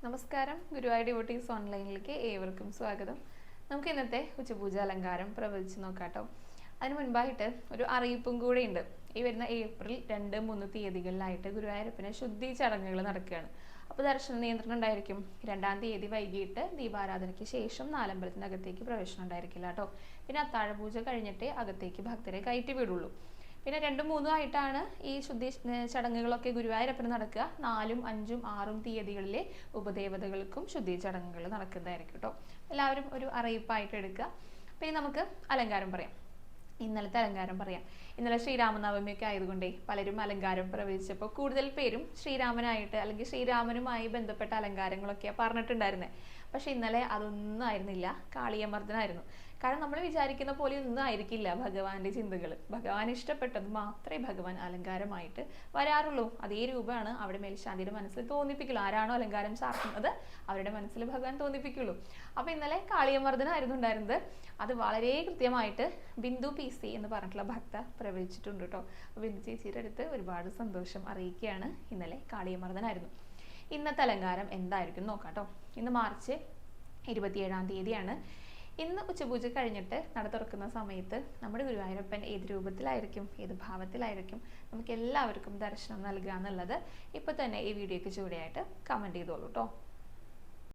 നമസ്കാരം. ഗുരുവായൂർ ഡിവോട്ടീസ് ഓൺലൈനിലേക്ക് ഏവർക്കും സ്വാഗതം. നമുക്ക് ഇന്നത്തെ ഉച്ചപൂജ അലങ്കാരം പ്രവചിച്ച് നോക്കാട്ടോ. അതിന് മുൻപായിട്ട് ഒരു അറിയിപ്പും കൂടെ ഉണ്ട്. ഈ വരുന്ന ഏപ്രിൽ 2, 3 തീയതികളിലായിട്ട് ഗുരുവായൂരപ്പന് ശുദ്ധി ചടങ്ങുകൾ നടക്കുകയാണ്. അപ്പോൾ ദർശന നിയന്ത്രണം ഉണ്ടായിരിക്കും. 2-ാം തീയതി വൈകിട്ട് ദീപാരാധനയ്ക്ക് ശേഷം നാലമ്പലത്തിനകത്തേക്ക് പ്രവേശനം ഉണ്ടായിരിക്കില്ല കേട്ടോ. പിന്നെ അത്താഴപൂജ കഴിഞ്ഞിട്ടേ അകത്തേക്ക് ഭക്തരെ കയറ്റി വിടുള്ളൂ. പിന്നെ 2, 3 ആയിട്ടാണ് ഈ ശുദ്ധി ചടങ്ങുകളൊക്കെ ഗുരുവായൂരപ്പന് നടക്കുക. 4, 5, 6 തീയതികളിലെ ഉപദേവതകൾക്കും ശുദ്ധി ചടങ്ങുകൾ നടക്കുന്നതായിരിക്കും കേട്ടോ. എല്ലാവരും ഒരു അറിയിപ്പായിട്ട് എടുക്കുക. പിന്നെ നമുക്ക് അലങ്കാരം പറയാം. ഇന്നലത്തെ അലങ്കാരം പറയാം. ഇന്നലെ ശ്രീരാമനവമിയൊക്കെ ആയതുകൊണ്ടേ പലരും അലങ്കാരം പ്രവചിച്ചപ്പോൾ കൂടുതൽ പേരും ശ്രീരാമനായിട്ട് അല്ലെങ്കിൽ ശ്രീരാമനുമായി ബന്ധപ്പെട്ട അലങ്കാരങ്ങളൊക്കെയാണ് പറഞ്ഞിട്ടുണ്ടായിരുന്നത്. പക്ഷെ ഇന്നലെ അതൊന്നും ആയിരുന്നില്ല, കാളിയമർദ്ദനായിരുന്നു. കാരണം നമ്മൾ വിചാരിക്കുന്ന പോലെ ഒന്നും ആയിരിക്കില്ല ഭഗവാന്റെ ചിന്തകൾ. ഭഗവാൻ ഇഷ്ടപ്പെട്ടത് മാത്രമേ ഭഗവാൻ അലങ്കാരമായിട്ട് വരാറുള്ളൂ. അതേ രൂപമാണ് അവിടെ മേൽശാന്തിയുടെ മനസ്സിൽ തോന്നിപ്പിക്കുള്ളൂ. ആരാണോ അലങ്കാരം ചാർത്തുന്നത് അവരുടെ മനസ്സിൽ ഭഗവാൻ തോന്നിപ്പിക്കുള്ളൂ. അപ്പൊ ഇന്നലെ കാളിയമർദ്ദനായിരുന്നു ഉണ്ടായിരുന്നത്. അത് വളരെ കൃത്യമായിട്ട് ബിന്ദു PC എന്ന് പറഞ്ഞിട്ടുള്ള ഭക്ത പ്രവചിച്ചിട്ടുണ്ട് കേട്ടോ. ബിന്ദു ചേച്ചിയുടെ അടുത്ത് ഒരുപാട് സന്തോഷം അറിയിക്കുകയാണ്. ഇന്നലെ കാളിയമർദ്ദനായിരുന്നു. ഇന്നത്തെ അലങ്കാരം എന്തായിരിക്കും നോക്കാം കേട്ടോ. ഇന്ന് മാർച്ച് 27-ാം തീയതിയാണ്. ഇന്ന് ഉച്ചപൂജ കഴിഞ്ഞിട്ട് നട തുറക്കുന്ന സമയത്ത് നമ്മുടെ ഗുരുവായൂരപ്പൻ ഏത് രൂപത്തിലായിരിക്കും, ഏത് ഭാവത്തിലായിരിക്കും നമുക്ക് എല്ലാവർക്കും ദർശനം നൽകുക എന്നുള്ളത് ഇപ്പൊ തന്നെ ഈ വീഡിയോയ്ക്ക് ചൂടെയായിട്ട് കമന്റ് ചെയ്തോളൂ കേട്ടോ.